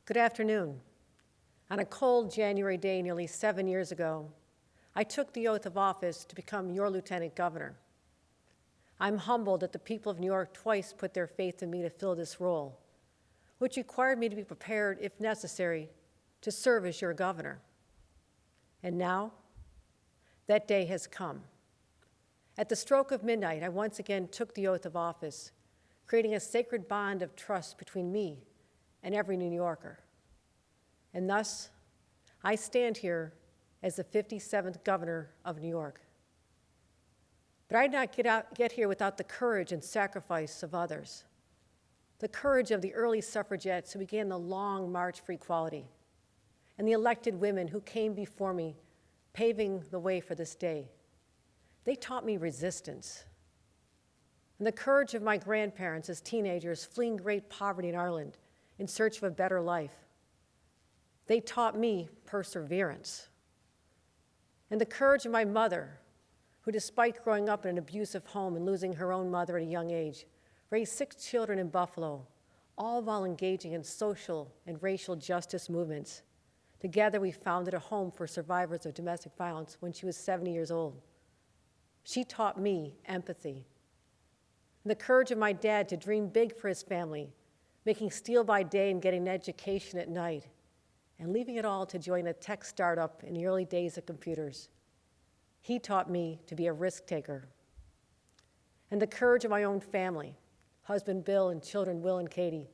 Good afternoon. On a cold January day nearly 7 years ago, I took the oath of office to become your Lieutenant Governor. I'm humbled that the people of New York twice put their faith in me to fill this role, which required me to be prepared, if necessary, to serve as your governor. And now, that day has come. At the stroke of midnight, I once again took the oath of office, creating a sacred bond of trust between me and every New Yorker. And thus, I stand here as the 57th governor of New York. But I did not get here without the courage and sacrifice of others. The courage of the early suffragettes who began the long march for equality, and the elected women who came before me, paving the way for this day. They taught me resistance. And the courage of my grandparents as teenagers fleeing great poverty in Ireland in search of a better life. They taught me perseverance. And the courage of my mother, who despite growing up in an abusive home and losing her own mother at a young age, raised 6 children in Buffalo, all while engaging in social and racial justice movements. Together, we founded a home for survivors of domestic violence when she was 70 years old. She taught me empathy. And the courage of my dad to dream big for his family, making steel by day and getting an education at night, and leaving it all to join a tech startup in the early days of computers. He taught me to be a risk taker. And the courage of my own family, husband Bill and children Will and Katie,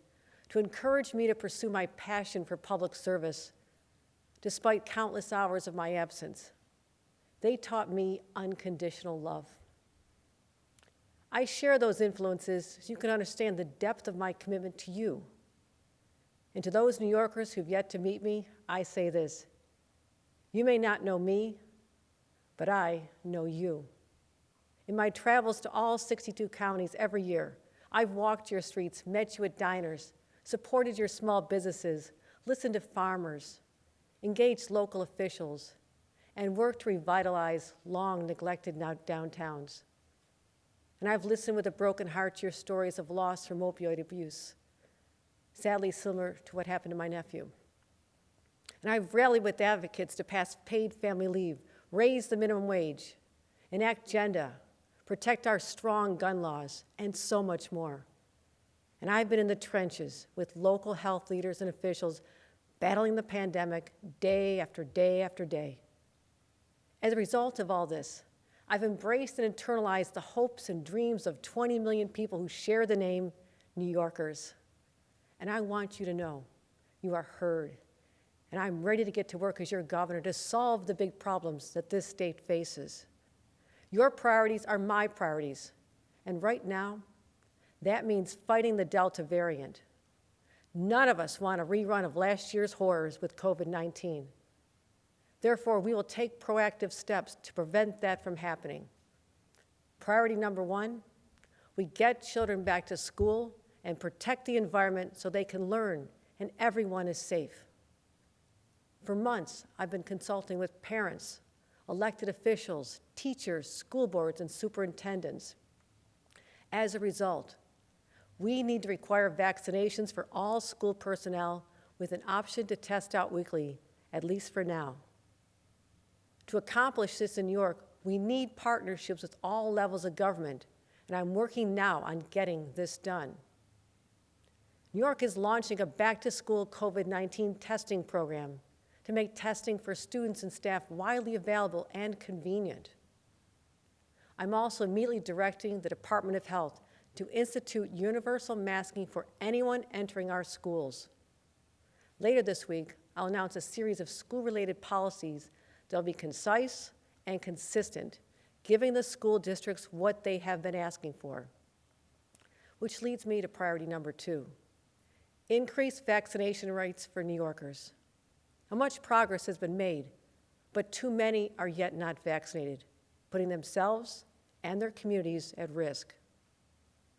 to encourage me to pursue my passion for public service despite countless hours of my absence. They taught me unconditional love. I share those influences so you can understand the depth of my commitment to you. And to those New Yorkers who've yet to meet me, I say this: you may not know me, but I know you. In my travels to all 62 counties every year, I've walked your streets, met you at diners, supported your small businesses, listened to farmers, engaged local officials, and worked to revitalize long neglected downtowns. And I've listened with a broken heart to your stories of loss from opioid abuse, sadly similar to what happened to my nephew. And I've rallied with advocates to pass paid family leave, raise the minimum wage, enact gender, protect our strong gun laws, and so much more. And I've been in the trenches with local health leaders and officials battling the pandemic day after day after day. As a result of all this, I've embraced and internalized the hopes and dreams of 20 million people who share the name New Yorkers. And I want you to know you are heard. And I'm ready to get to work as your governor to solve the big problems that this state faces. Your priorities are my priorities. And right now, that means fighting the Delta variant. None of us want a rerun of last year's horrors with COVID-19. Therefore, we will take proactive steps to prevent that from happening. Priority number 1, we get children back to school and protect the environment so they can learn and everyone is safe. For months, I've been consulting with parents, elected officials, teachers, school boards, and superintendents. As a result, we need to require vaccinations for all school personnel with an option to test out weekly, at least for now. To accomplish this in New York, we need partnerships with all levels of government, and I'm working now on getting this done. New York is launching a back-to-school COVID-19 testing program to make testing for students and staff widely available and convenient. I'm also immediately directing the Department of Health to institute universal masking for anyone entering our schools. Later this week, I'll announce a series of school-related policies that will be concise and consistent, giving the school districts what they have been asking for. Which leads me to priority number 2, increase vaccination rates for New Yorkers. Now, much progress has been made, but too many are yet not vaccinated, putting themselves and their communities at risk.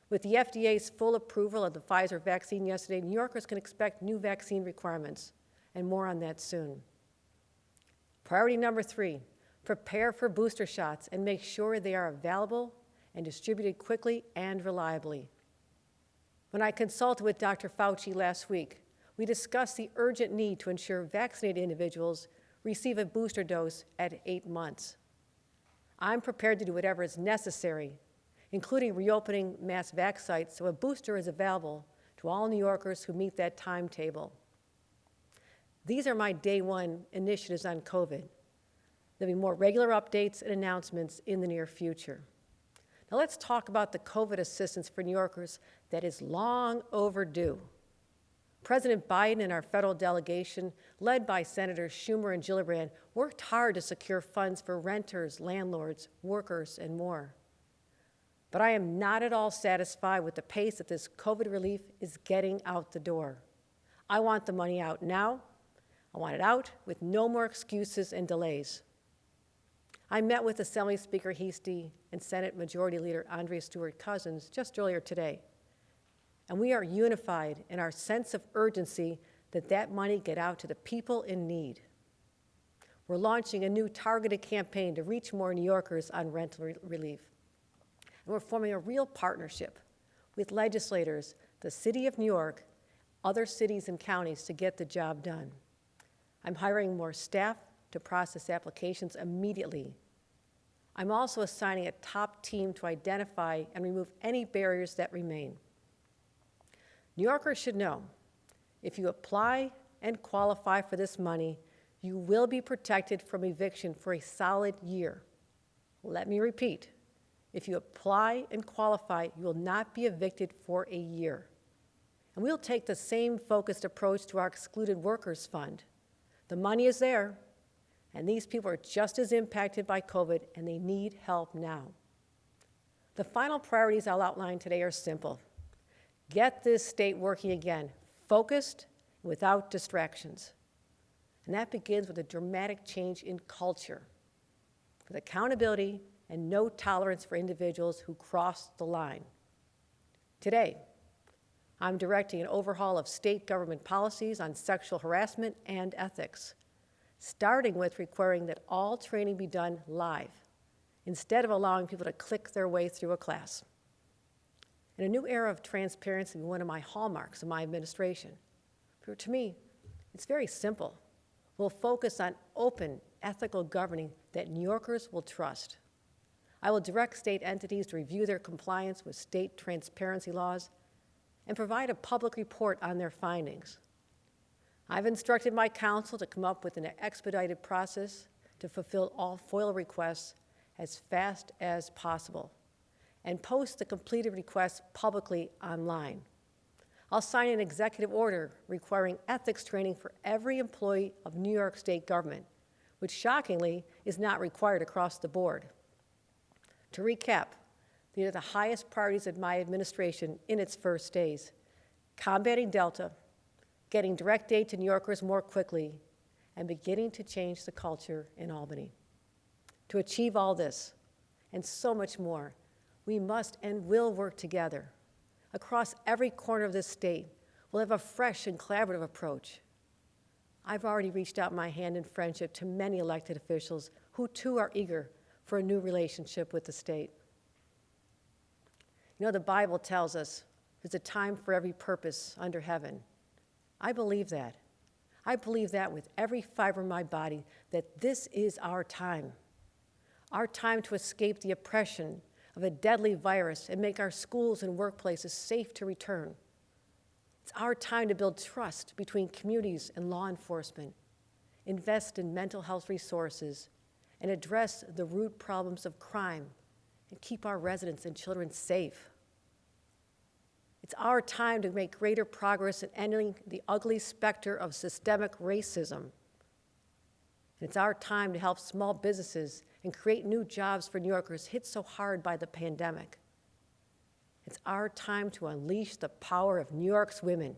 With the FDA's full approval of the Pfizer vaccine yesterday, New Yorkers can expect new vaccine requirements, and more on that soon. Priority number 3, prepare for booster shots and make sure they are available and distributed quickly and reliably. When I consulted with Dr. Fauci last week, we discussed the urgent need to ensure vaccinated individuals receive a booster dose at 8 months. I'm prepared to do whatever is necessary, including reopening mass vac sites so a booster is available to all New Yorkers who meet that timetable. These are my day one initiatives on COVID. There'll be more regular updates and announcements in the near future. Now let's talk about the COVID assistance for New Yorkers that is long overdue. President Biden and our federal delegation, led by Senators Schumer and Gillibrand, worked hard to secure funds for renters, landlords, workers, and more. But I am not at all satisfied with the pace that this COVID relief is getting out the door. I want the money out now. I want it out with no more excuses and delays. I met with Assembly Speaker Heastie and Senate Majority Leader Andrea Stewart-Cousins just earlier today, and we are unified in our sense of urgency that that money get out to the people in need. We're launching a new targeted campaign to reach more New Yorkers on rental relief. And we're forming a real partnership with legislators, the City of New York, other cities and counties to get the job done. I'm hiring more staff to process applications immediately. I'm also assigning a top team to identify and remove any barriers that remain. New Yorkers should know, if you apply and qualify for this money, you will be protected from eviction for a solid year. Let me repeat, if you apply and qualify, you will not be evicted for a year. And we'll take the same focused approach to our Excluded Workers Fund. The money is there, and these people are just as impacted by COVID, and they need help now. The final priorities I'll outline today are simple. Get this state working again, focused, without distractions. And that begins with a dramatic change in culture, with accountability and no tolerance for individuals who cross the line. Today, I'm directing an overhaul of state government policies on sexual harassment and ethics, starting with requiring that all training be done live, instead of allowing people to click their way through a class. And a new era of transparency will be one of my hallmarks of my administration. To me, it's very simple. We'll focus on open, ethical governing that New Yorkers will trust. I will direct state entities to review their compliance with state transparency laws and provide a public report on their findings. I've instructed my counsel to come up with an expedited process to fulfill all FOIL requests as fast as possible and post the completed requests publicly online. I'll sign an executive order requiring ethics training for every employee of New York State government, which shockingly is not required across the board. To recap, these are the highest priorities of my administration in its first days: combating Delta, getting direct aid to New Yorkers more quickly, and beginning to change the culture in Albany. To achieve all this, and so much more, we must and will work together. Across every corner of this state, we'll have a fresh and collaborative approach. I've already reached out my hand in friendship to many elected officials who too are eager for a new relationship with the state. You know, the Bible tells us there's a time for every purpose under heaven. I believe that. I believe that with every fiber of my body, that this is our time to escape the oppression of a deadly virus and make our schools and workplaces safe to return. It's our time to build trust between communities and law enforcement, invest in mental health resources, and address the root problems of crime and keep our residents and children safe. It's our time to make greater progress in ending the ugly specter of systemic racism. And it's our time to help small businesses and create new jobs for New Yorkers hit so hard by the pandemic. It's our time to unleash the power of New York's women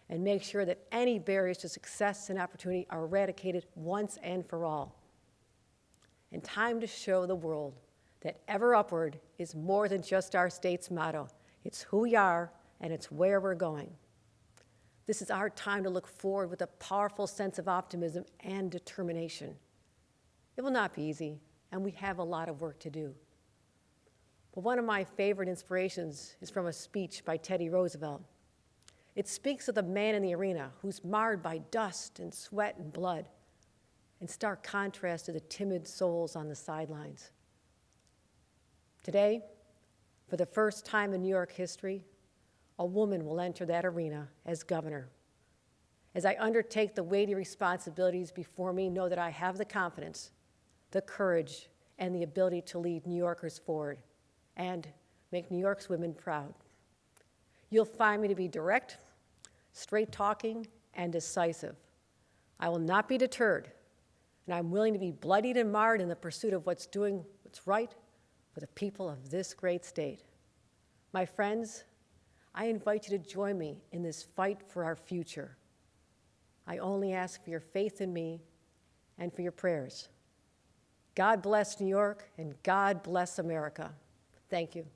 and make sure that any barriers to success and opportunity are eradicated once and for all. And time to show the world that Ever Upward is more than just our state's motto. It's who we are and it's where we're going. This is our time to look forward with a powerful sense of optimism and determination. It will not be easy, and we have a lot of work to do. But one of my favorite inspirations is from a speech by Teddy Roosevelt. It speaks of the man in the arena who's marred by dust and sweat and blood, in stark contrast to the timid souls on the sidelines. Today, for the first time in New York history, a woman will enter that arena as governor. As I undertake the weighty responsibilities before me, know that I have the confidence, the courage, and the ability to lead New Yorkers forward and make New York's women proud. You'll find me to be direct, straight-talking, and decisive. I will not be deterred, and I'm willing to be bloodied and marred in the pursuit of what's right for the people of this great state. My friends, I invite you to join me in this fight for our future. I only ask for your faith in me and for your prayers. God bless New York, and God bless America. Thank you.